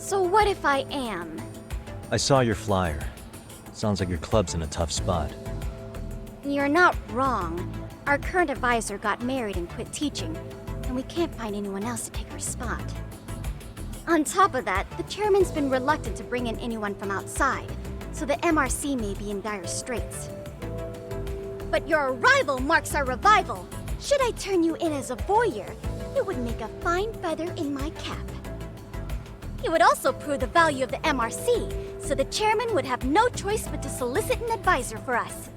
So what if I am? I saw your flyer. Sounds like your club's in a tough spot. You're not wrong. Our current advisor got married and quit teaching, and we can't find anyone else to take her spot. On top of that, the chairman's been reluctant to bring in anyone from outside, so the MRC may be in dire straits. But your arrival marks our revival. Should I turn you in as a voyeur, it would make a fine feather in my cap. It would also prove the value of the MRC, so the chairman would have no choice but to solicit an advisor for us.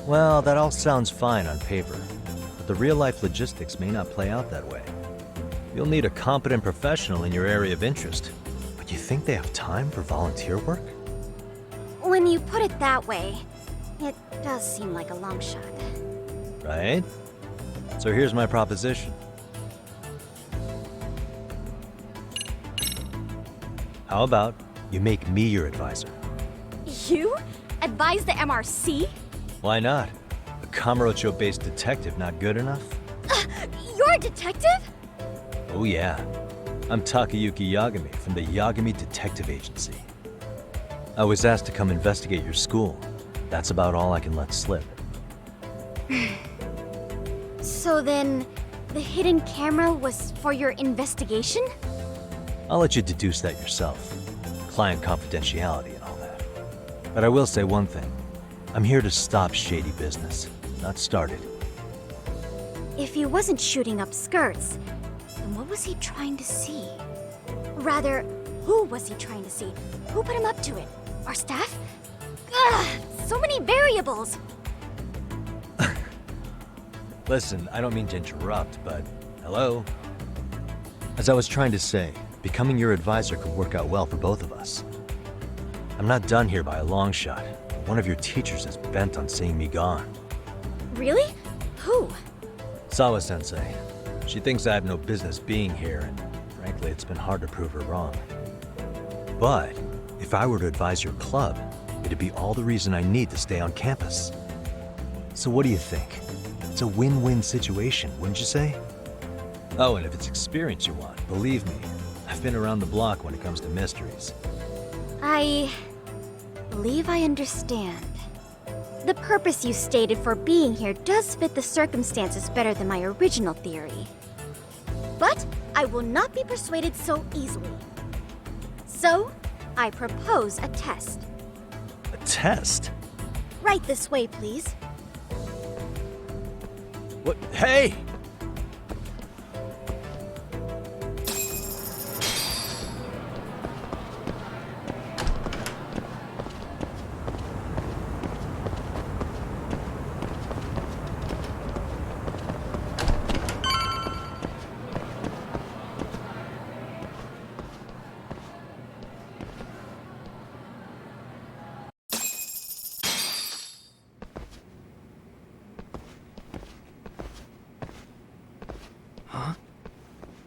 Well, that all sounds fine on paper, but the real-life logistics may not play out that way. You'll need a competent professional in your area of interest, but you think they have time for volunteer work? When you put it that way, it does seem like a long shot. Right? So here's my proposition. How about you make me your advisor? You? Advise the MRC? Why not? A Kamurocho-based detective not good enough? You're a detective? Oh yeah. I'm Takayuki Yagami from the Yagami Detective Agency. I was asked to come investigate your school. That's about all I can let slip. So then, the hidden camera was for your investigation? I'll let you deduce that yourself. Client confidentiality and all that. But I will say one thing. I'm here to stop shady business, not start it. If he wasn't shooting up skirts, then what was he trying to see? Rather, who was he trying to see? Who put him up to it? Our staff? Ugh, so many variables! Listen, I don't mean to interrupt, but hello? As I was trying to say, becoming your advisor could work out well for both of us. I'm not done here by a long shot. One of your teachers is bent on seeing me gone. Really? Who? Sawa-sensei. She thinks I have no business being here, and frankly, it's been hard to prove her wrong. But if I were to advise your club, it'd be all the reason I need to stay on campus. So what do you think? It's a win-win situation, wouldn't you say? Oh, and if it's experience you want, believe me, I've been around the block when it comes to mysteries. I believe I understand. The purpose you stated for being here does fit the circumstances better than my original theory. But I will not be persuaded so easily. So, I propose a test. A test? Right this way, please. What? Hey!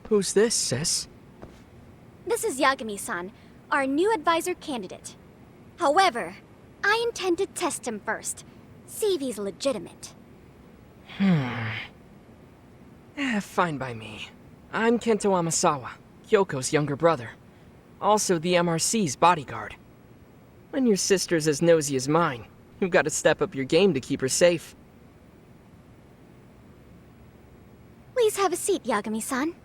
Who's this, sis? This is Yagami-san, our new advisor candidate. However, I intend to test him first, see if he's legitimate. Fine by me. I'm Kento Amasawa, Kyoko's younger brother. Also the MRC's bodyguard. When your sister's as nosy as mine, you've got to step up your game to keep her safe. Please have a seat, Yagami-san.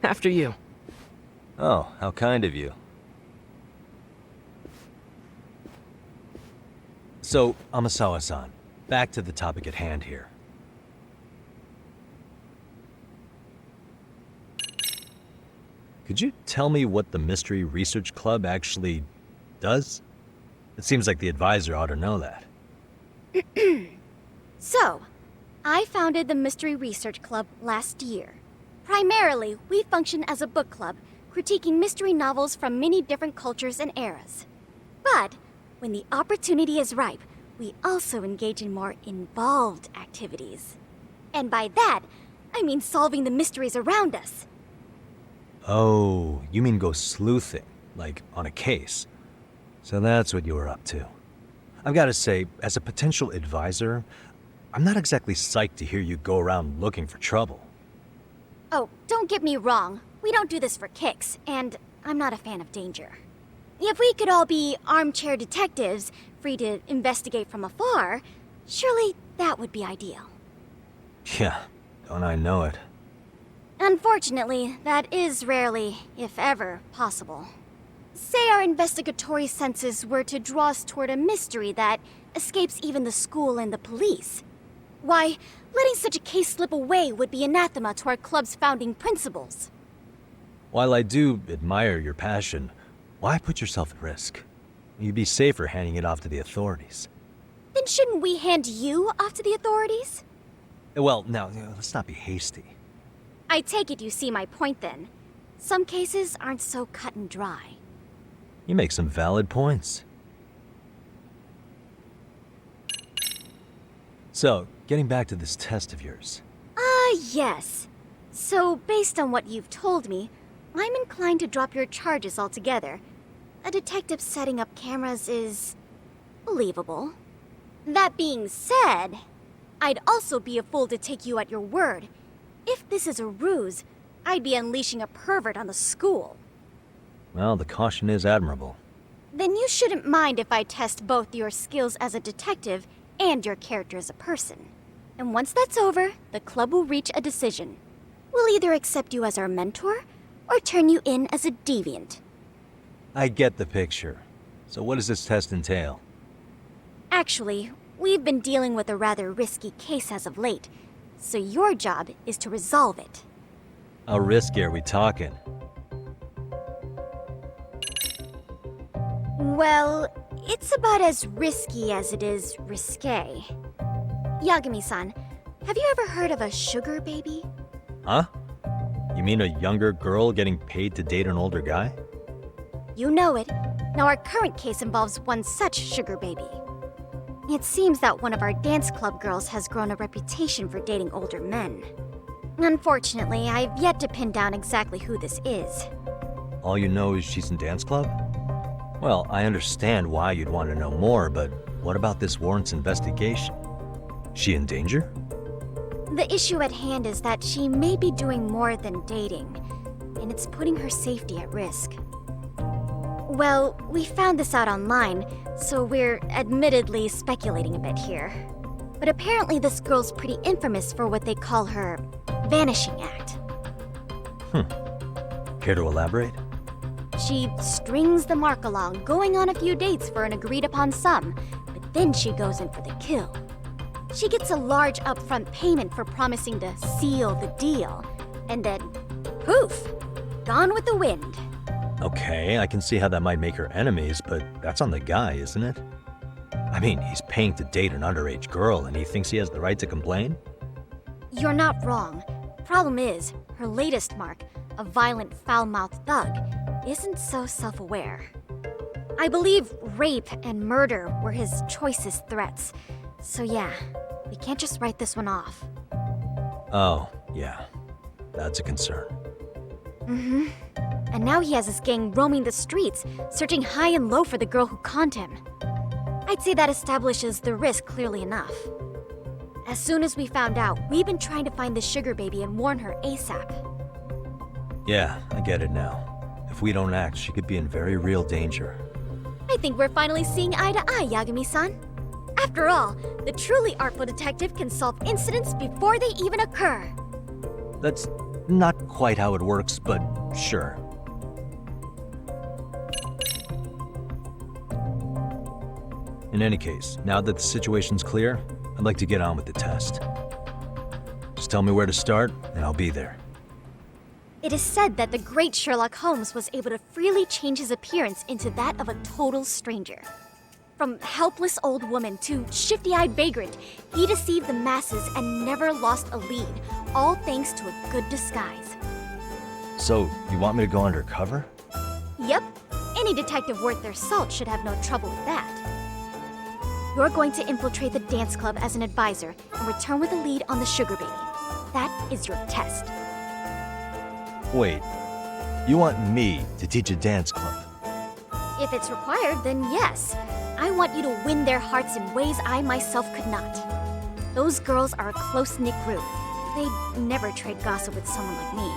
After you. Oh, how kind of you. So, Amasawa-san, back to the topic at hand here. Could you tell me what the Mystery Research Club actually does? It seems like the advisor ought to know that. So, I founded the Mystery Research Club last year. Primarily, we function as a book club, critiquing mystery novels from many different cultures and eras. But, when the opportunity is ripe, we also engage in more involved activities. And by that, I mean solving the mysteries around us. Oh, you mean go sleuthing, like on a case. So that's what you were up to. I've got to say, as a potential advisor, I'm not exactly psyched to hear you go around looking for trouble. Oh, don't get me wrong. We don't do this for kicks, and I'm not a fan of danger. If we could all be armchair detectives, free to investigate from afar, surely that would be ideal. Yeah, don't I know it. Unfortunately, that is rarely, if ever, possible. Say our investigatory senses were to draw us toward a mystery that escapes even the school and the police. Why, letting such a case slip away would be anathema to our club's founding principles. While I do admire your passion, why put yourself at risk? You'd be safer handing it off to the authorities. Then shouldn't we hand you off to the authorities? Well, now, let's not be hasty. I take it you see my point then. Some cases aren't so cut and dry. You make some valid points. So, getting back to this test of yours. Yes. So, based on what you've told me, I'm inclined to drop your charges altogether. A detective setting up cameras is believable. That being said, I'd also be a fool to take you at your word. If this is a ruse, I'd be unleashing a pervert on the school. Well, the caution is admirable. Then you shouldn't mind if I test both your skills as a detective and your character as a person. And once that's over, the club will reach a decision. We'll either accept you as our mentor, or turn you in as a deviant. I get the picture. So what does this test entail? Actually, we've been dealing with a rather risky case as of late, so your job is to resolve it. How risky are we talking? Well, it's about as risky as it is risque. Yagami-san, have you ever heard of a sugar baby? Huh? You mean a younger girl getting paid to date an older guy? You know it. Now our current case involves one such sugar baby. It seems that one of our dance club girls has grown a reputation for dating older men. Unfortunately, I've yet to pin down exactly who this is. All you know is she's in dance club? Well, I understand why you'd want to know more, but what about this warrants investigation? She in danger? The issue at hand is that she may be doing more than dating, and it's putting her safety at risk. Well, we found this out online, so we're admittedly speculating a bit here. But apparently this girl's pretty infamous for what they call her vanishing act. Care to elaborate? She strings the mark along, going on a few dates for an agreed-upon sum, but then she goes in for the kill. She gets a large upfront payment for promising to seal the deal, and then, poof, gone with the wind. Okay, I can see how that might make her enemies, but that's on the guy, isn't it? I mean, he's paying to date an underage girl, and he thinks he has the right to complain? You're not wrong. Problem is, her latest mark, a violent, foul-mouthed thug, isn't so self-aware. I believe rape and murder were his choicest threats. So yeah, we can't just write this one off. Oh, yeah. That's a concern. Mm-hmm. And now he has his gang roaming the streets, searching high and low for the girl who conned him. I'd say that establishes the risk clearly enough. As soon as we found out, we've been trying to find the sugar baby and warn her ASAP. Yeah, I get it now. If we don't act, she could be in very real danger. I think we're finally seeing eye to eye, Yagami-san. After all, the truly artful detective can solve incidents before they even occur. That's not quite how it works, but sure. In any case, now that the situation's clear, I'd like to get on with the test. Just tell me where to start, and I'll be there. It is said that the great Sherlock Holmes was able to freely change his appearance into that of a total stranger. From helpless old woman to shifty-eyed vagrant, he deceived the masses and never lost a lead, all thanks to a good disguise. So, you want me to go undercover? Yep, any detective worth their salt should have no trouble with that. You're going to infiltrate the dance club as an advisor and return with a lead on the sugar baby. That is your test. Wait, you want me to teach a dance club? If it's required, then yes. I want you to win their hearts in ways I myself could not. Those girls are a close-knit group. They'd never trade gossip with someone like me.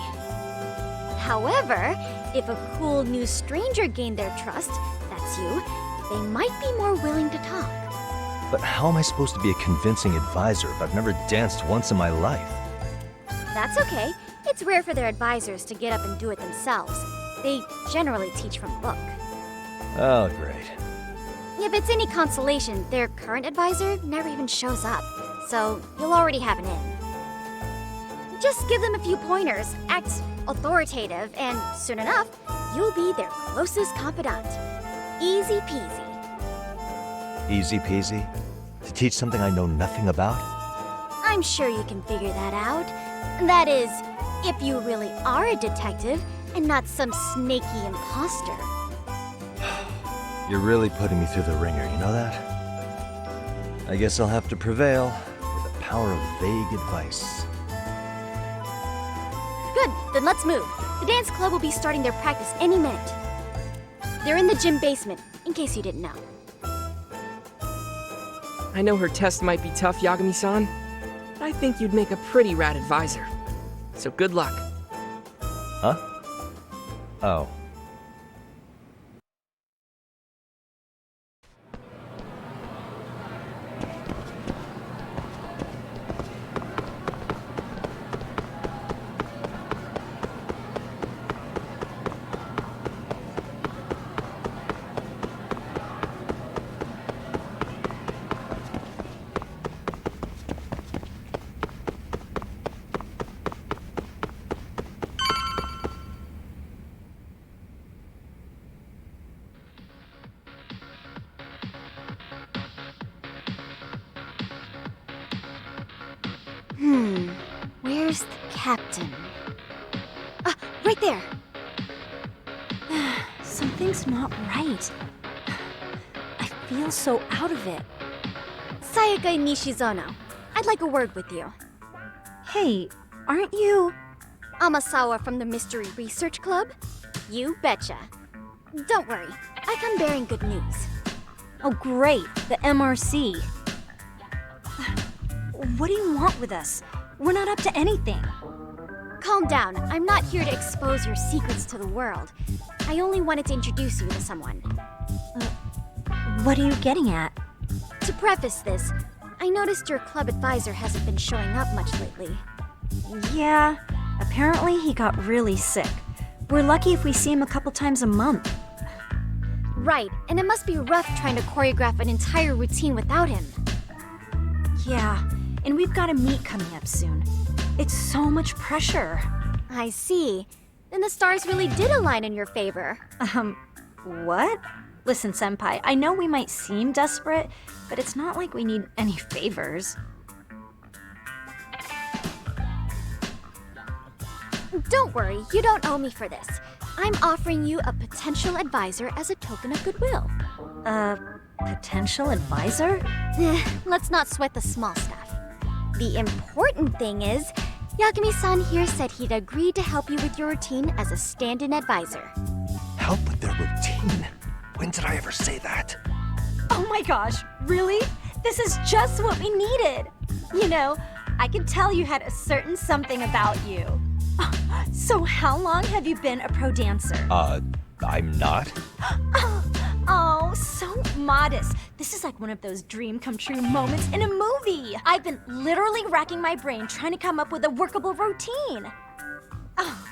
However, if a cool new stranger gained their trust, that's you, they might be more willing to talk. But how am I supposed to be a convincing advisor if I've never danced once in my life? That's okay. It's rare for their advisors to get up and do it themselves. They generally teach from book. Oh, great. If it's any consolation, their current advisor never even shows up, so you'll already have an in. Just give them a few pointers, act authoritative, and soon enough, you'll be their closest confidant. Easy peasy. Easy peasy? To teach something I know nothing about? I'm sure you can figure that out. That is, if you really are a detective and not some snaky imposter. You're really putting me through the ringer, you know that? I guess I'll have to prevail with the power of vague advice. Good, then let's move. The dance club will be starting their practice any minute. They're in the gym basement, in case you didn't know. I know her test might be tough, Yagami-san, but I think you'd make a pretty rad advisor. So good luck. Huh? Oh. Where's the captain? Ah, right there! Something's not right. I feel so out of it. Sayaka Nishizono, I'd like a word with you. Hey, aren't you... Amasawa from the Mystery Research Club? You betcha. Don't worry, I come bearing good news. Oh great, the MRC. What do you want with us? We're not up to anything. Calm down, I'm not here to expose your secrets to the world. I only wanted to introduce you to someone. What are you getting at? To preface this, I noticed your club advisor hasn't been showing up much lately. Yeah, apparently he got really sick. We're lucky if we see him a couple times a month. Right, and it must be rough trying to choreograph an entire routine without him. Yeah, and we've got a meet coming up soon. It's so much pressure. I see. Then the stars really did align in your favor. What? Listen, Senpai, I know we might seem desperate, but it's not like we need any favors. Don't worry, you don't owe me for this. I'm offering you a potential advisor as a token of goodwill. Potential advisor? Let's not sweat the small stuff. The important thing is, Yagami-san here said he'd agreed to help you with your routine as a stand-in advisor. Help with their routine? When did I ever say that? Oh my gosh, really? This is just what we needed. You know, I could tell you had a certain something about you. So how long have you been a pro dancer? I'm not. Oh, so modest. This is like one of those dream come true moments in a movie. I've been literally racking my brain trying to come up with a workable routine. Oh,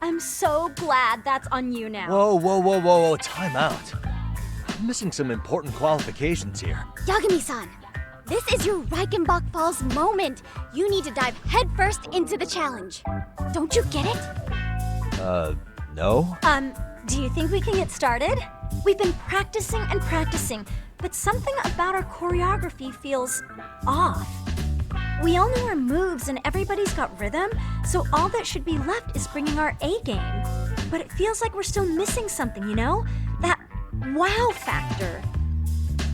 I'm so glad that's on you now. Whoa, time out. I'm missing some important qualifications here. Yagami-san, this is your Reichenbach Falls moment. You need to dive headfirst into the challenge. Don't you get it? No? Do you think we can get started? We've been practicing and practicing, but something about our choreography feels off. We all know our moves and everybody's got rhythm, so all that should be left is bringing our A game. But it feels like we're still missing something, you know? That wow factor.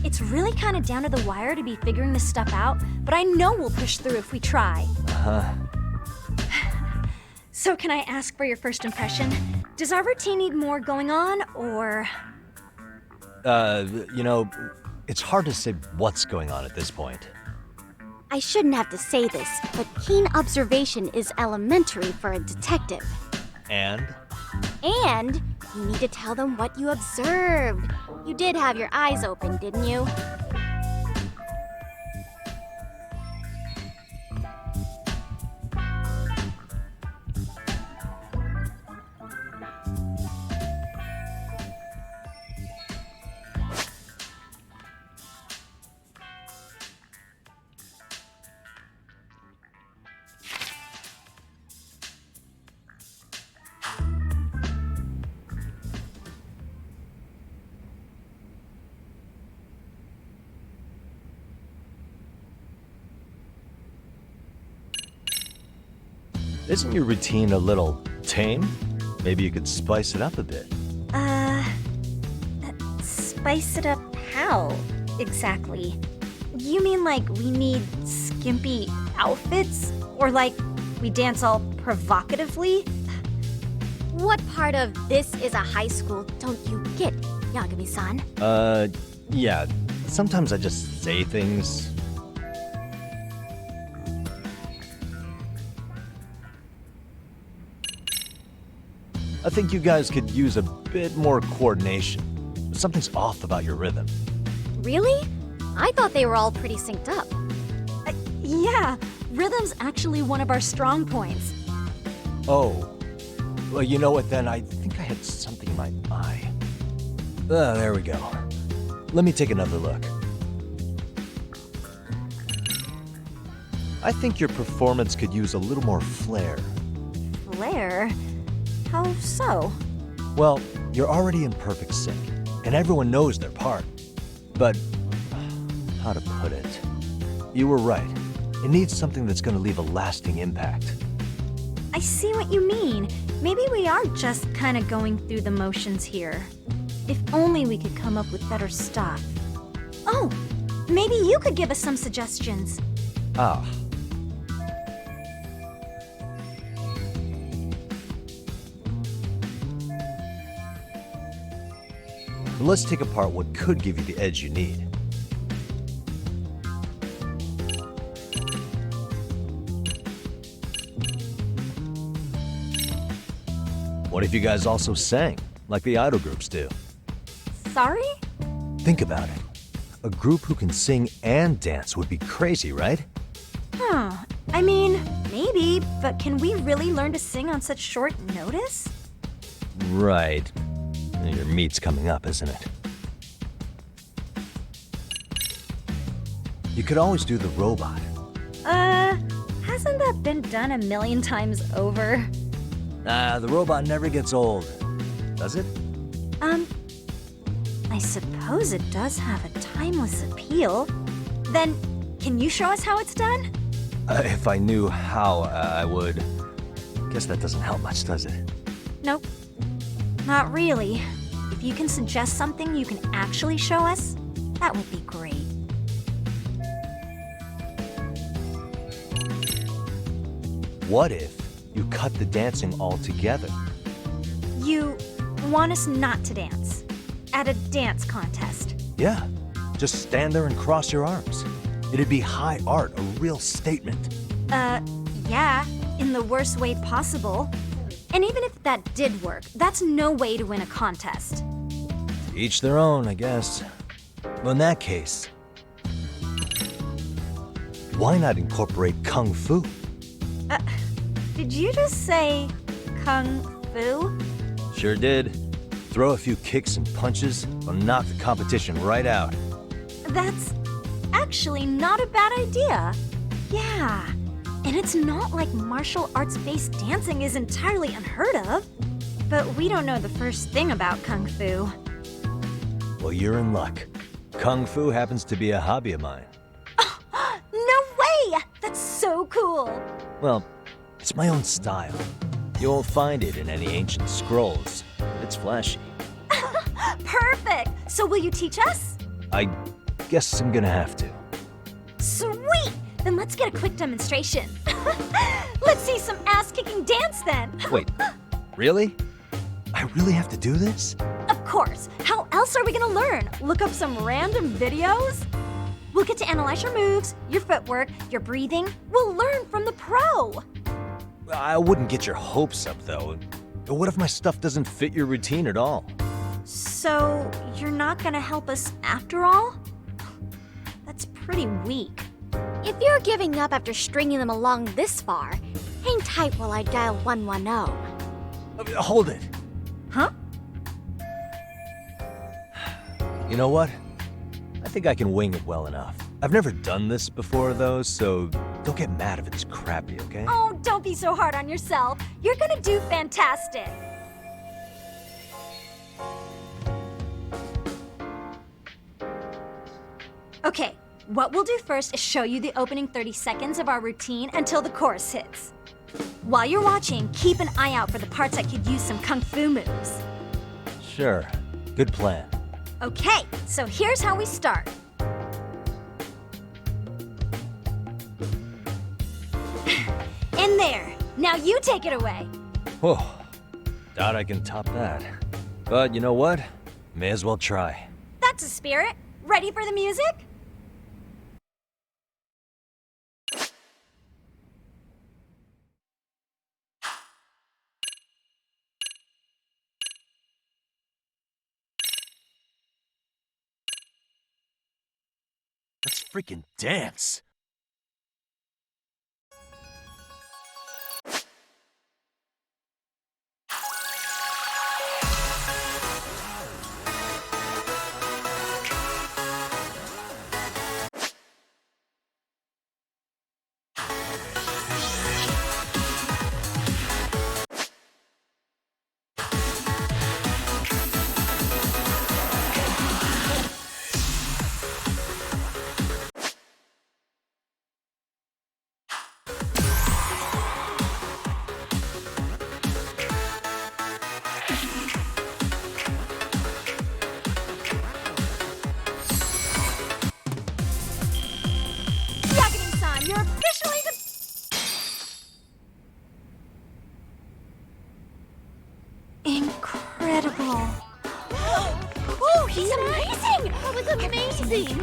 It's really kind of down to the wire to be figuring this stuff out, but I know we'll push through if we try. So can I ask for your first impression? Does our routine need more going on, or...? You know, it's hard to say what's going on at this point. I shouldn't have to say this, but keen observation is elementary for a detective. And? And you need to tell them what you observed. You did have your eyes open, didn't you? Isn't your routine a little tame? Maybe you could spice it up a bit. Spice it up how, exactly? You mean like we need skimpy outfits? Or like we dance all provocatively? What part of this is a high school don't you get, Yagami-san? Yeah. Sometimes I just say things. I think you guys could use a bit more coordination. Something's off about your rhythm. Really? I thought they were all pretty synced up. Yeah, rhythm's actually one of our strong points. Oh. Well, you know what then? I think I had something in my eye. There we go. Let me take another look. I think your performance could use a little more flair. Flair? How so? Well, you're already in perfect sync, and everyone knows their part. But, how to put it? You were right. It needs something that's gonna leave a lasting impact. I see what you mean. Maybe we are just kind of going through the motions here. If only we could come up with better stuff. Oh, maybe you could give us some suggestions. Ah. Let's take apart what could give you the edge you need. What if you guys also sang, like the idol groups do? Sorry? Think about it. A group who can sing and dance would be crazy, right? Huh. I mean, maybe, but can we really learn to sing on such short notice? Right. Your meet's coming up, isn't it? You could always do the robot. Hasn't that been done a million times over? The robot never gets old, does it? I suppose it does have a timeless appeal. Then, can you show us how it's done? If I knew how, I would. Guess that doesn't help much, does it? Nope. Not really. If you can suggest something you can actually show us, that would be great. What if you cut the dancing altogether? You want us not to dance? At a dance contest? Yeah, just stand there and cross your arms. It'd be high art, a real statement. Yeah, in the worst way possible. And even if that did work, that's no way to win a contest. Each their own, I guess. Well, in that case, why not incorporate Kung Fu? Did you just say Kung Fu? Sure did. Throw a few kicks and punches, will knock the competition right out. That's actually not a bad idea. Yeah, and it's not like martial arts-based dancing is entirely unheard of. But we don't know the first thing about Kung Fu. Well, you're in luck. Kung Fu happens to be a hobby of mine. No way! That's so cool! Well, it's my own style. You won't find it in any ancient scrolls. It's flashy. Perfect! So will you teach us? I guess I'm gonna have to. Sweet! Then let's get a quick demonstration. Let's see some ass-kicking dance then! Wait, really? I really have to do this? Of course! How else else are we gonna learn? Look up some random videos? We'll get to analyze your moves, your footwork, your breathing. We'll learn from the pro. I wouldn't get your hopes up, though. What if my stuff doesn't fit your routine at all? So, you're not gonna help us after all? That's pretty weak. If you're giving up after stringing them along this far, hang tight while I dial 110. Hold it. Huh? You know what? I think I can wing it well enough. I've never done this before, though, so don't get mad if it's crappy, okay? Oh, don't be so hard on yourself. You're gonna do fantastic. Okay, what we'll do first is show you the opening 30 seconds of our routine until the chorus hits. While you're watching, keep an eye out for the parts that could use some kung fu moves. Sure. Good plan. Okay, so here's how we start. In there. Now you take it away. Whew. Doubt I can top that. But you know what? May as well try. That's a spirit. Ready for the music? Let's freaking dance! Yagami-san, you're officially the... Incredible. Oh, he's amazing! That was amazing!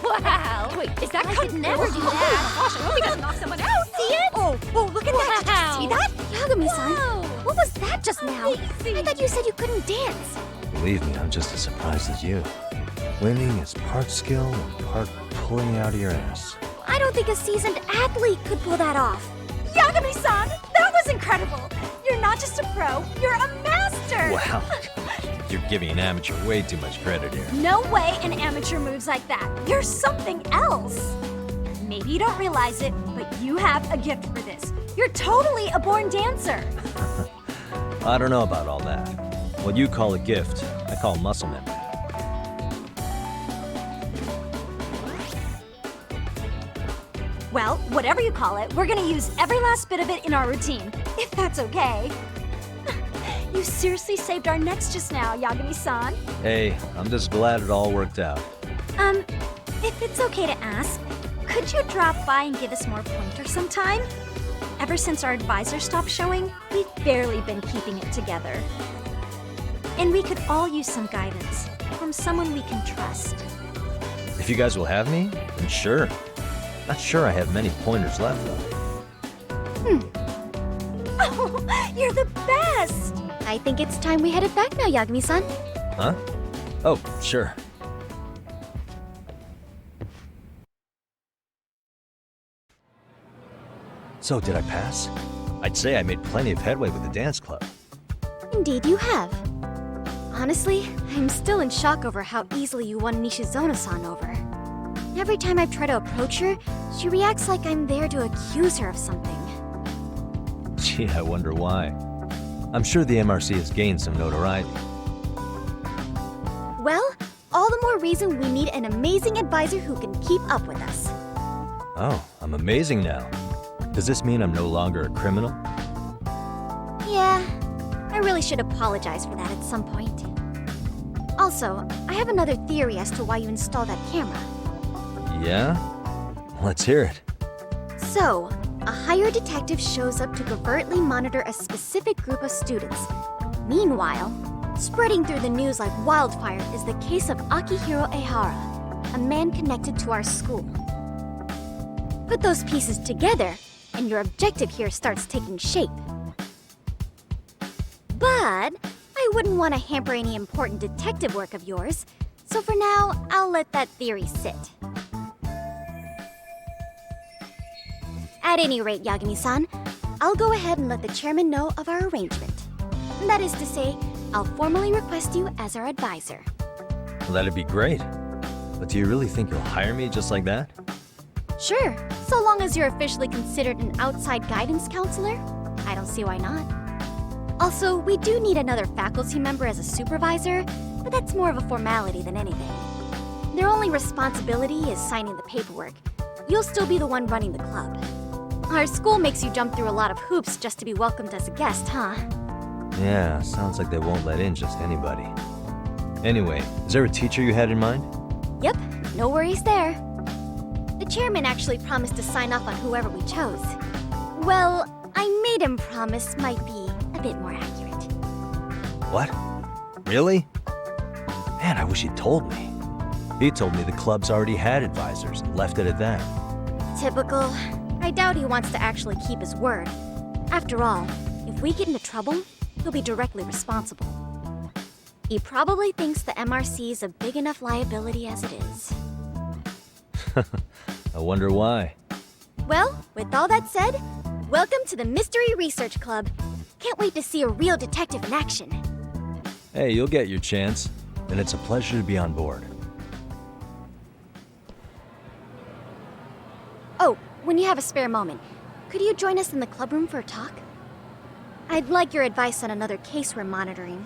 Wow! Wait, is that I could never do that. Oh my gosh, I hope he doesn't knock someone out! See it? Oh, look at that! Did you see that? Yagami-san, Wow. what was that just now? I thought you said you couldn't dance. Believe me, I'm just as surprised as you. Winning is part skill and part pulling out of your ass. I don't think a seasoned athlete could pull that off. Yagami-san, that was incredible! You're not just a pro, you're a master! Wow. You're giving an amateur way too much credit here. No way an amateur moves like that. You're something else. Maybe you don't realize it, but you have a gift for this. You're totally a born dancer. I don't know about all that. What you call a gift, I call muscle memory. Well, whatever you call it, we're gonna use every last bit of it in our routine, if that's okay. You seriously saved our necks just now, Yagami-san. Hey, I'm just glad it all worked out. If it's okay to ask, could you drop by and give us more pointers sometime? Ever since our advisor stopped showing, we've barely been keeping it together. And we could all use some guidance from someone we can trust. If you guys will have me, then sure. Not sure I have many pointers left, though. Oh, you're the best! I think it's time we headed back now, Yagami-san. Huh? Oh, sure. So, did I pass? I'd say I made plenty of headway with the dance club. Indeed you have. Honestly, I'm still in shock over how easily you won Nishizono-san over. Every time I try to approach her, she reacts like I'm there to accuse her of something. Gee, I wonder why. I'm sure the MRC has gained some notoriety. Well, all the more reason we need an amazing advisor who can keep up with us. Oh, I'm amazing now. Does this mean I'm no longer a criminal? Yeah, I really should apologize for that at some point. Also, I have another theory as to why you installed that camera. Yeah? Let's hear it. So, a hired detective shows up to covertly monitor a specific group of students. Meanwhile, Spreading through the news like wildfire is the case of Akihiro Ehara, a man connected to our school. Put those pieces together, and your objective here starts taking shape. But I wouldn't want to hamper any important detective work of yours, so for now, I'll let that theory sit. At any rate, Yagami-san, I'll go ahead and let the chairman know of our arrangement. That is to say, I'll formally request you as our advisor. Well, that'd be great. But do you really think you'll hire me just like that? Sure, so long as you're officially considered an outside guidance counselor, I don't see why not. Also, we do need another faculty member as a supervisor, but that's more of a formality than anything. Their only responsibility is signing the paperwork. You'll still be the one running the club. Our school makes you jump through a lot of hoops just to be welcomed as a guest, huh? Yeah, sounds like they won't let in just anybody. Anyway, is there a teacher you had in mind? Yep, no worries there. The chairman actually promised to sign off on whoever we chose. Well, I made him promise might be a bit more accurate. What? Really? Man, I wish he'd told me. He told me the club's already had advisors and left it at that. Typical. I doubt he wants to actually keep his word. After all, if we get into trouble, he'll be directly responsible. He probably thinks the MRC is a big enough liability as it is. I wonder why. Well, with all that said, welcome to the Mystery Research Club. Can't wait to see a real detective in action. Hey, you'll get your chance, and it's a pleasure to be on board. Oh, when you have a spare moment, could you join us in the clubroom for a talk? I'd like your advice on another case we're monitoring.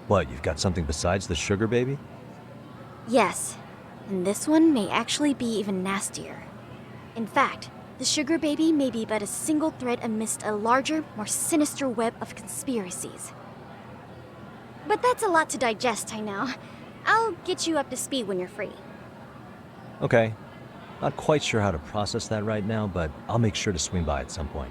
What, you've got something besides the sugar baby? Yes, and this one may actually be even nastier. In fact, the sugar baby may be but a single thread amidst a larger, more sinister web of conspiracies. But that's a lot to digest, I know. I'll get you up to speed when you're free. Okay. Not quite sure how to process that right now, but I'll make sure to swing by at some point.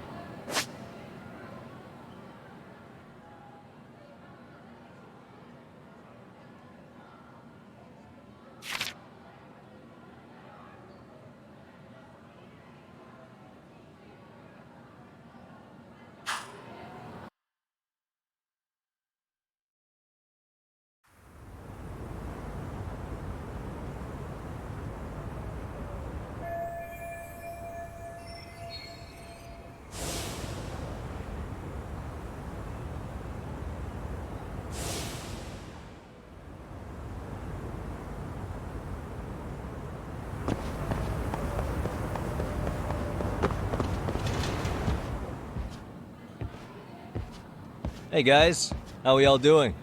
Hey guys, how we all doing?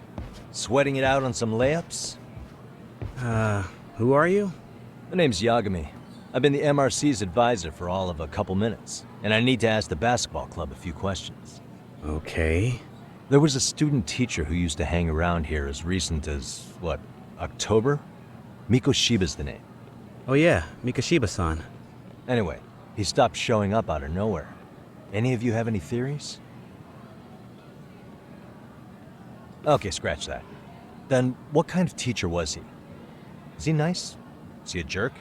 Sweating it out on some layups? Who are you? My name's Yagami. I've been the MRC's advisor for all of a couple minutes, and I need to ask the basketball club a few questions. Okay. There was a student teacher who used to hang around here as recent as, what, October? Mikoshiba's the name. Oh yeah, Mikoshiba-san. Anyway, he stopped showing up out of nowhere. Any of you have any theories? Okay, scratch that. Then, what kind of teacher was he? Is he nice? Is he a jerk?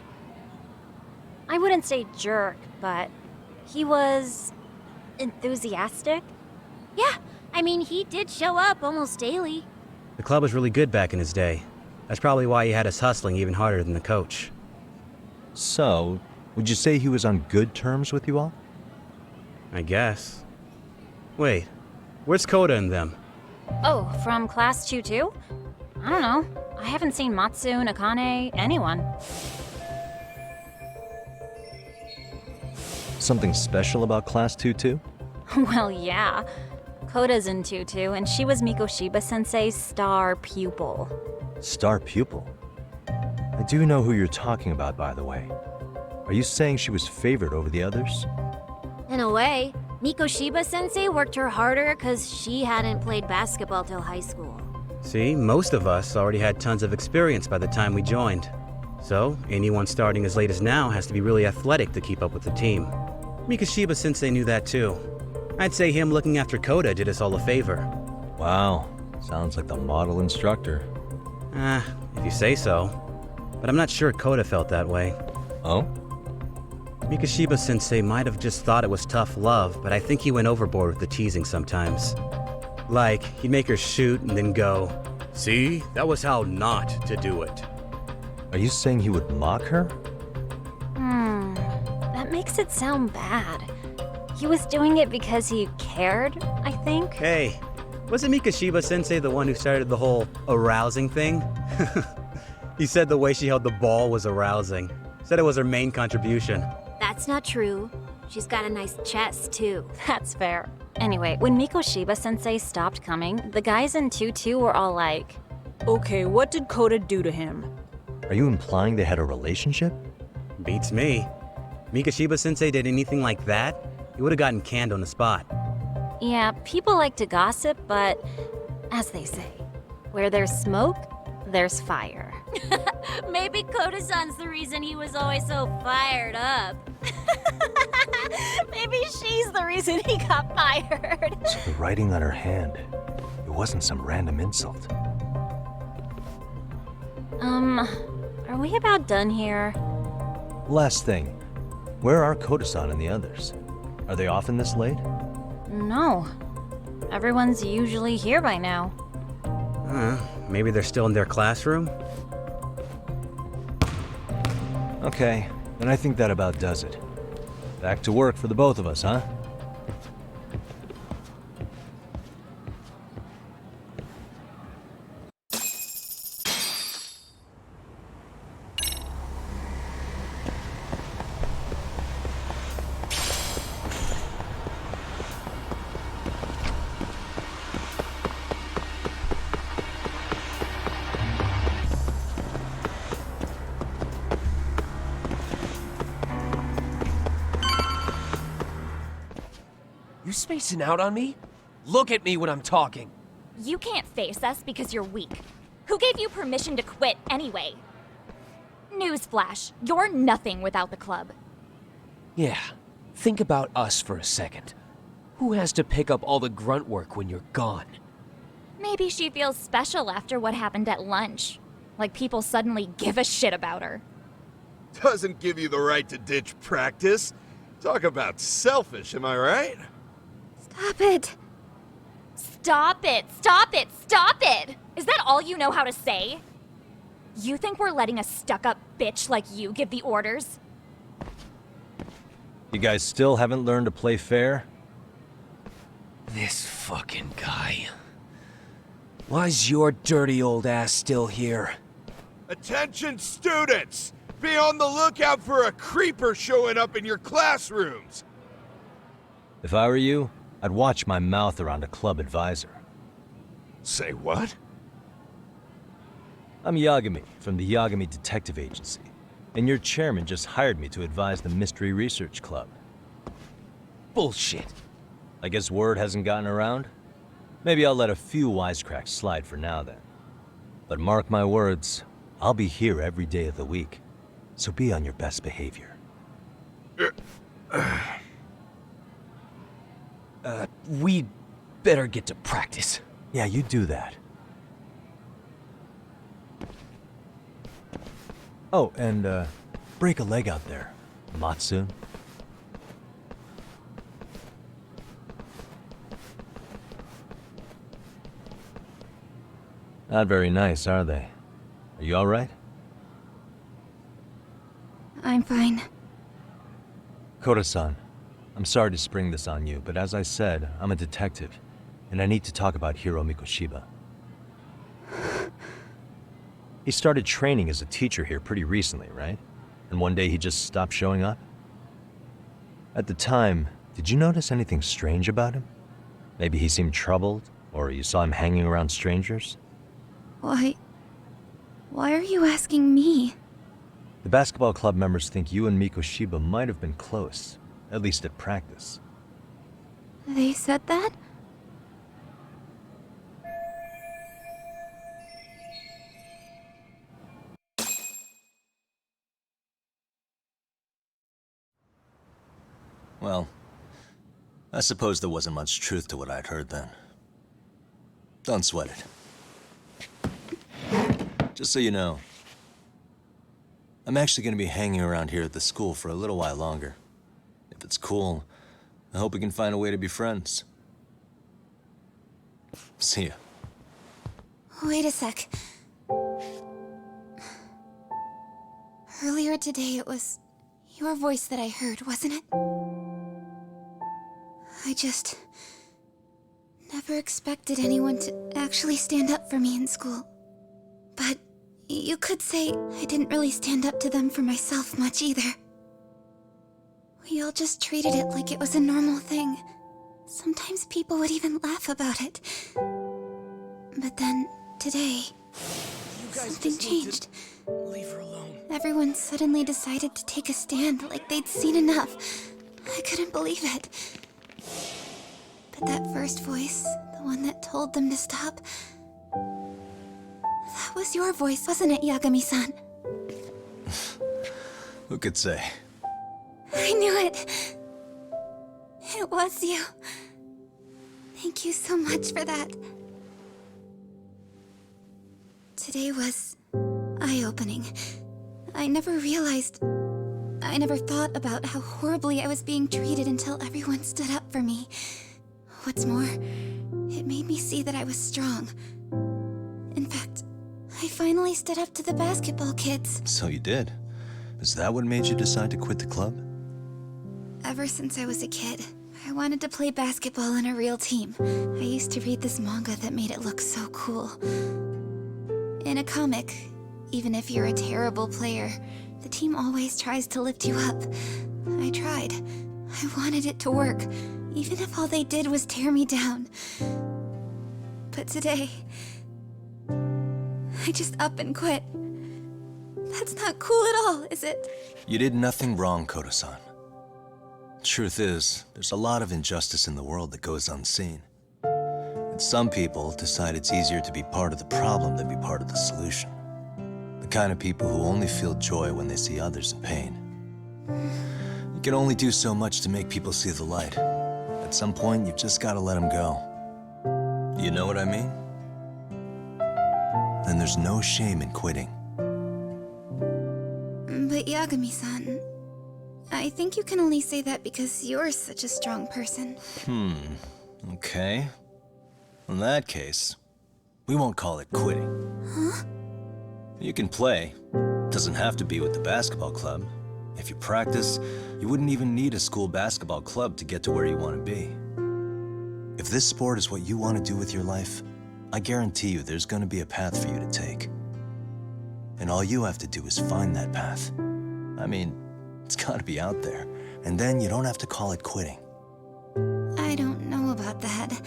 I wouldn't say jerk, but he was enthusiastic. Yeah, I mean, he did show up almost daily. The club was really good back in his day. That's probably why he had us hustling even harder than the coach. So, would you say he was on good terms with you all? I guess. Wait, where's Koda and them? Oh, from class 2 too? I don't know. I haven't seen Matsu, Nakane, anyone. Something special about Class 2 too? Well, yeah. Koda's in 2-2, and she was Mikoshiba-sensei's star pupil. Star pupil? I do know who you're talking about, by the way. Are you saying she was favored over the others? In a way, Mikoshiba-sensei worked her harder because she hadn't played basketball till high school. See, most of us already had tons of experience by the time we joined. So, anyone starting as late as now has to be really athletic to keep up with the team. Mikoshiba-sensei knew that too. I'd say him looking after Koda did us all a favor. Wow. Sounds like the model instructor. If you say so. But I'm not sure Koda felt that way. Oh? Mikoshiba sensei might have just thought it was tough love, but I think he went overboard with the teasing sometimes. Like, he'd make her shoot and then go, "See, that was how not to do it." Are you saying he would mock her? That makes it sound bad. He was doing it because he cared, I think. Hey, wasn't Mikoshiba sensei the one who started the whole arousing thing? He said the way she held the ball was arousing. Said it was her main contribution. That's not true. She's got a nice chest, too. That's fair. Anyway, when Mikoshiba sensei stopped coming, the guys in Ch2 were all like, Okay, what did Koda do to him? Are you implying they had a relationship? Beats me. Mikoshiba sensei did anything like that, he would have gotten canned on the spot. yeah, people like to gossip, but as they say, where there's smoke, there's fire. Maybe Koda-san's the reason he was always so fired up. Maybe she's the reason he got fired. So the writing on her hand, it wasn't some random insult. Are we about done here? Last thing, where are Koda-san and the others? Are they often this late? No. Everyone's usually here by now. Maybe they're still in their classroom? Okay, then I think that about does it. Back to work for the both of us, huh? You spacing out on me? Look at me when I'm talking. You can't face us because you're weak. Who gave you permission to quit anyway? Newsflash, you're nothing without the club. Yeah, think about us for a second. Who has to pick up all the grunt work when you're gone? Maybe she feels special after what happened at lunch. Like people suddenly give a shit about her. Doesn't give you the right to ditch practice. Talk about selfish, am I right? Stop it. Stop it! Stop it! Stop it! Is that all you know how to say? You think we're letting a stuck-up bitch like you give the orders? You guys still haven't learned to play fair? This fucking guy. Why's your dirty old ass still here? Attention students! Be on the lookout for a creeper showing up in your classrooms! If I were you, I'd watch my mouth around a club advisor. Say what? I'm Yagami, from the Yagami Detective Agency, and your chairman just hired me to advise the Mystery Research Club. Bullshit. I guess word hasn't gotten around? Maybe I'll let a few wisecracks slide for now then. But mark my words, I'll be here every day of the week, so be on your best behavior. We'd better get to practice. Yeah, you do that. Oh, and, break a leg out there, Matsu. Not very nice, are they? Are you alright? I'm fine. Koda-san, I'm sorry to spring this on you, but as I said, I'm a detective, and I need to talk about Hiro Mikoshiba. He started training as a teacher here pretty recently, right? And one day he just stopped showing up? At the time, did you notice anything strange about him? Maybe he seemed troubled, or you saw him hanging around strangers? Why are you asking me? The basketball club members think you and Mikoshiba might have been close, at least at practice. They said that? Well, I suppose there wasn't much truth to what I'd heard then. Don't sweat it. Just so you know, I'm actually going to be hanging around here at the school for a little while longer. If it's cool, I hope we can find a way to be friends. See ya. Wait a sec. Earlier today, it was your voice that I heard, wasn't it? I just never expected anyone to actually stand up for me in school. But you could say I didn't really stand up to them for myself much either. We all just treated it like it was a normal thing. Sometimes people would even laugh about it. But then, today, something changed. Leave her alone. Everyone suddenly decided to take a stand like they'd seen enough. I couldn't believe it. But that first voice, the one that told them to stop, that was your voice, wasn't it, Yagami-san? Who could say? I knew it. It was you. Thank you so much for that. Today was eye-opening. I never thought about how horribly I was being treated until everyone stood up for me. What's more, it made me see that I was strong. In fact, I finally stood up to the basketball kids. So you did. Is that what made you decide to quit the club? Ever since I was a kid, I wanted to play basketball on a real team. I used to read this manga that made it look so cool. In a comic, even if you're a terrible player, the team always tries to lift you up. I tried. I wanted it to work, even if all they did was tear me down. But today, I just up and quit. That's not cool at all, is it? You did nothing wrong, Koda-san. Truth is, there's a lot of injustice in the world that goes unseen. And some people decide it's easier to be part of the problem than be part of the solution. The kind of people who only feel joy when they see others in pain. You can only do so much to make people see the light. At some point, you've just got to let them go. You know what I mean? Then there's no shame in quitting. But Yagami-san, I think you can only say that because you're such a strong person. Okay. In that case, we won't call it quitting. Huh? You can play. Doesn't have to be with the basketball club. If you practice, you wouldn't even need a school basketball club to get to where you want to be. If this sport is what you want to do with your life, I guarantee you there's going to be a path for you to take. And all you have to do is find that path. I mean, it's got to be out there. And then you don't have to call it quitting. I don't know about that.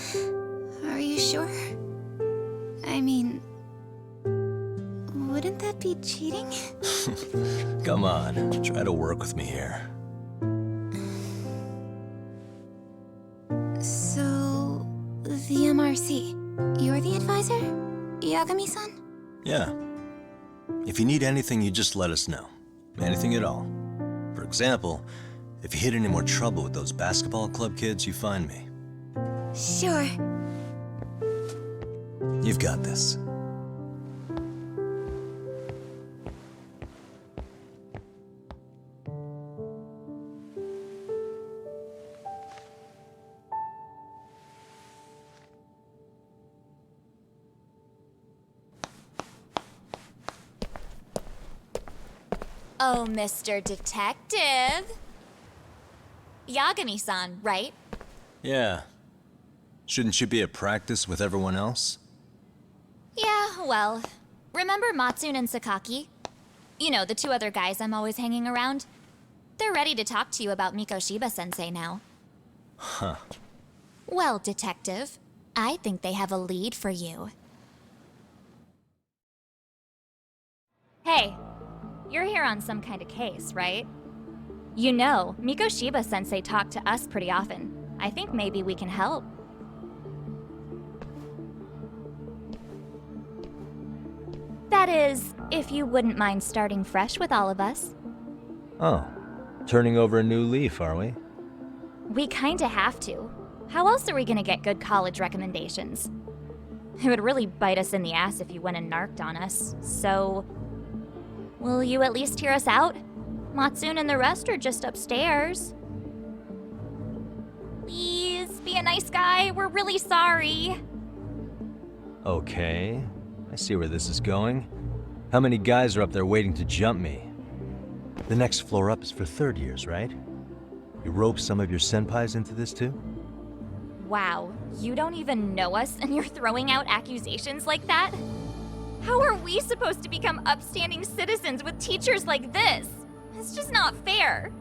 Are you sure? I mean, wouldn't that be cheating? Come on, try to work with me here. So, the MRC, you're the advisor? Yagami-san? Yeah. If you need anything, you just let us know. Anything at all. For example, if you hit any more trouble with those basketball club kids, you find me. Sure. You've got this. Oh, Mr. Detective. Yagami-san, right? Yeah. Shouldn't you be at practice with everyone else? Yeah, well, remember Matsune and Sakaki? You know, the two other guys I'm always hanging around? They're ready to talk to you about Mikoshiba-sensei now. Huh. Well, Detective, I think they have a lead for you. Hey, you're here on some kind of case, right? You know, Mikoshiba-sensei talked to us pretty often. I think maybe we can help. That is, if you wouldn't mind starting fresh with all of us. Oh. Turning over a new leaf, are we? We kinda have to. How else are we gonna get good college recommendations? It would really bite us in the ass if you went and narked on us, so... Will you at least hear us out? Matsune and the rest are just upstairs. Please, be a nice guy. We're really sorry. Okay, I see where this is going. How many guys are up there waiting to jump me? The next floor up is for third years, right? You rope some of your senpais into this too? Wow, you don't even know us and you're throwing out accusations like that? How are we supposed to become upstanding citizens with teachers like this? It's just not fair.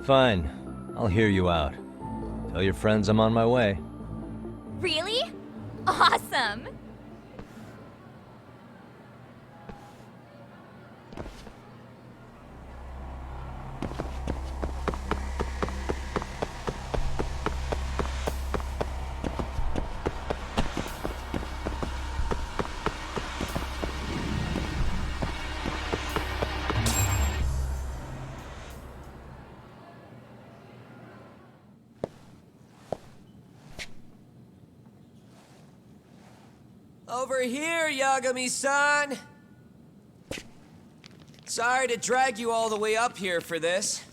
Fine, I'll hear you out. Tell your friends I'm on my way. Really? Awesome! Over here, Yagami-san! Sorry to drag you all the way up here for this.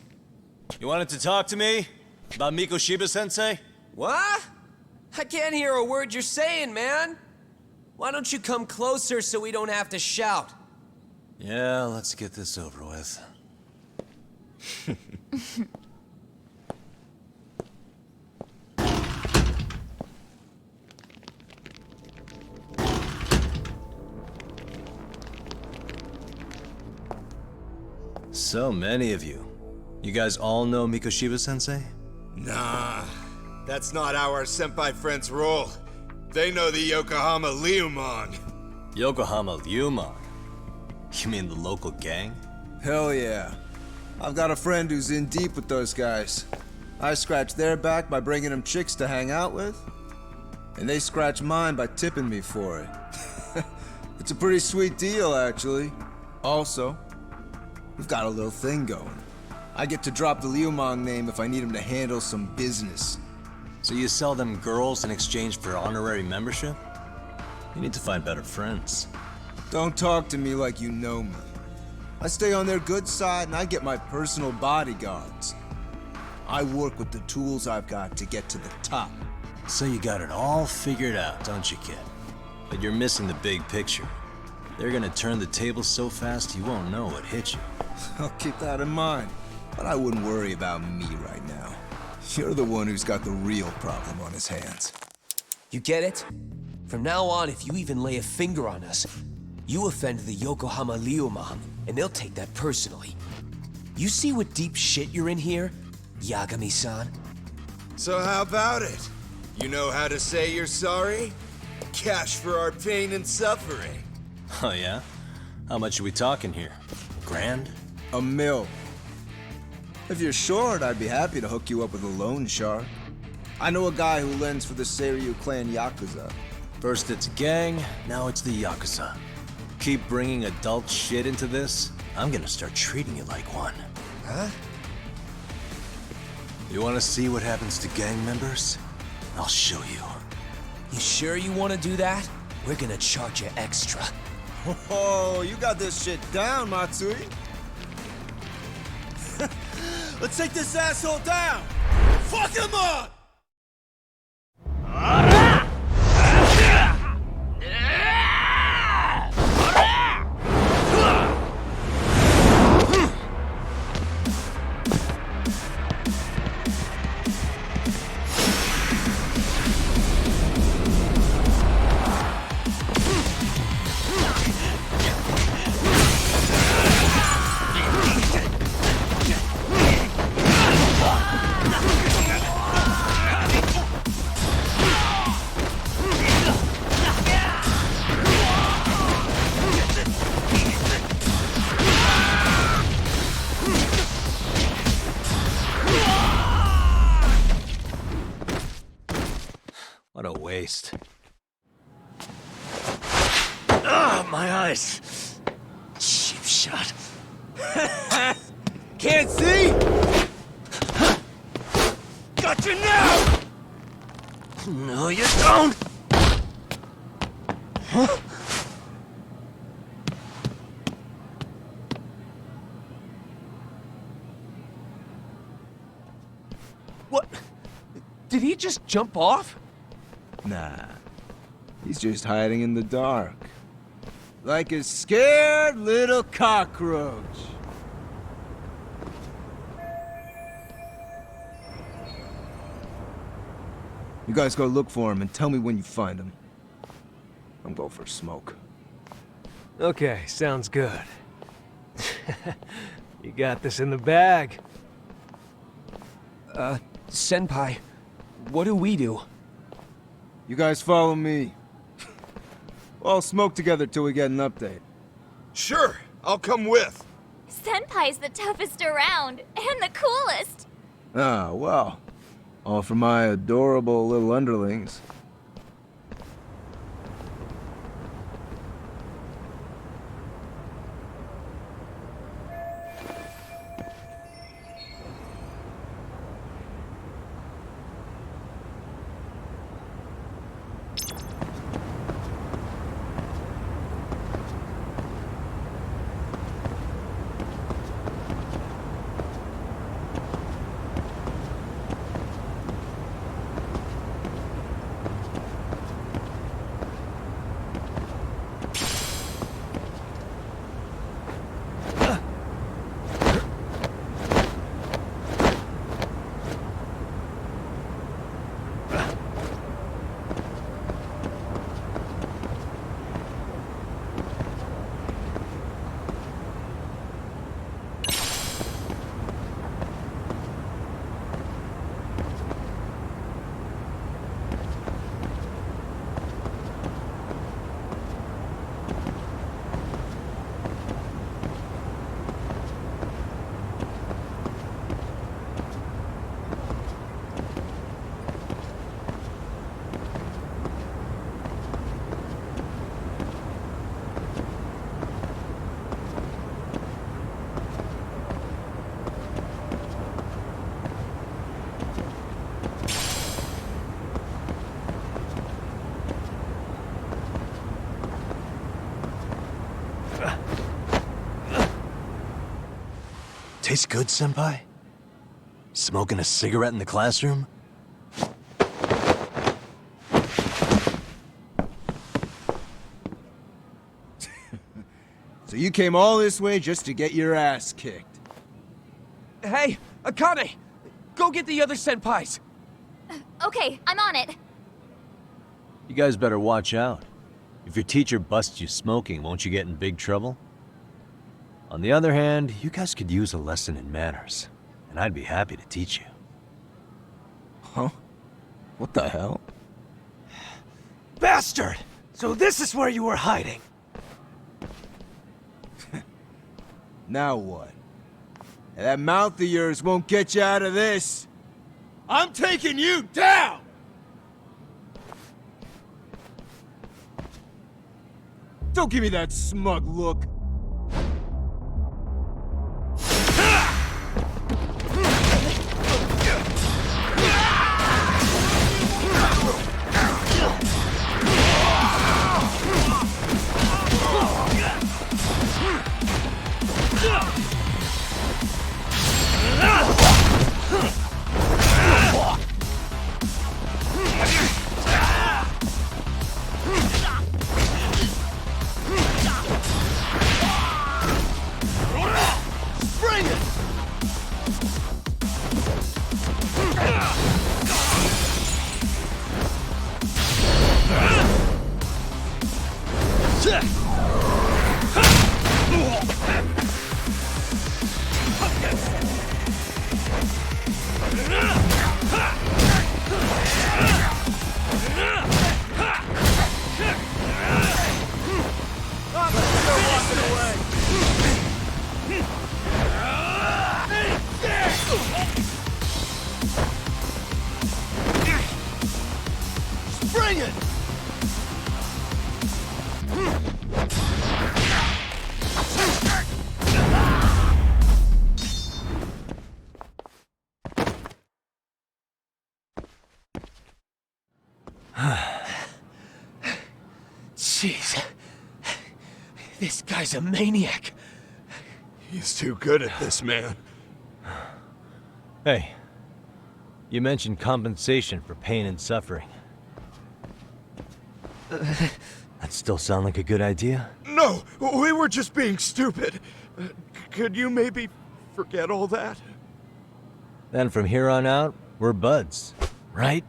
You wanted to talk to me? About Mikoshiba-sensei? What? I can't hear a word you're saying, man! Why don't you come closer so we don't have to shout? Yeah, let's get this over with. So many of you. You guys all know Mikoshiba-sensei? Nah, that's not how our senpai friends roll. They know the Yokohama Liumon. Yokohama Liumon? You mean the local gang? Hell yeah. I've got a friend who's in deep with those guys. I scratch their back by bringing them chicks to hang out with, and they scratch mine by tipping me for it. It's a pretty sweet deal, actually. Also, we've got a little thing going. I get to drop the Liumon name if I need him to handle some business. So you sell them girls in exchange for honorary membership? You need to find better friends. Don't talk to me like you know me. I stay on their good side and I get my personal bodyguards. I work with the tools I've got to get to the top. So you got it all figured out, don't you, kid? But you're missing the big picture. They're gonna turn the tables so fast you won't know what hit you. I'll keep that in mind. But I wouldn't worry about me right now. You're the one who's got the real problem on his hands. You get it? From now on, if you even lay a finger on us, you offend the Yokohama Liumon, and they'll take that personally. You see what deep shit you're in here, Yagami-san? So how about it? You know how to say you're sorry? Cash for our pain and suffering. Oh yeah? How much are we talking here? Grand? $1 million. If you're short, I'd be happy to hook you up with a loan shark. I know a guy who lends for the Seiryu clan Yakuza. First it's a gang, now it's the Yakuza. Keep bringing adult shit into this, I'm gonna start treating you like one. Huh? You wanna see what happens to gang members? I'll show you. You sure you want to do that? We're gonna charge you extra. Oh, you got this shit down, Matsui. Let's take this asshole down! Fuck him up! waste. Ah, my eyes. Cheap shot. Can't see? Got you now! No, you don't! Huh? What? Did he just jump off? Nah. He's just hiding in the dark. Like a scared little cockroach. You guys go look for him and tell me when you find him. I'm going for a smoke. Okay, sounds good. You got this in the bag. Senpai, what do we do? You guys follow me. We'll all smoke together till we get an update. Sure, I'll come with. Senpai's the toughest around, and the coolest. Ah, well. All for my adorable little underlings. Tastes good, Senpai? Smoking a cigarette in the classroom? So you came all this way just to get your ass kicked? Hey, Akane! Go get the other senpais! Okay, I'm on it. You guys better watch out. If your teacher busts you smoking, won't you get in big trouble? On the other hand, you guys could use a lesson in manners, and I'd be happy to teach you. Huh? What the hell? Bastard! So this is where you were hiding. Now what? That mouth of yours won't get you out of this. I'm taking you down! Don't give me that smug look. Jeez. This guy's a maniac. He's too good at this, man. Hey, you mentioned compensation for pain and suffering. That still sound like a good idea? No, we were just being stupid. Could you maybe forget all that? Then from here on out, we're buds, right?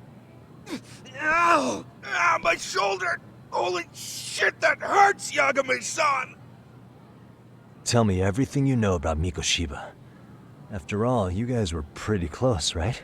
Ow! Ah, my shoulder! Holy shit, that hurts, Yagami-san! Tell me everything you know about Mikoshiba. After all, you guys were pretty close, right?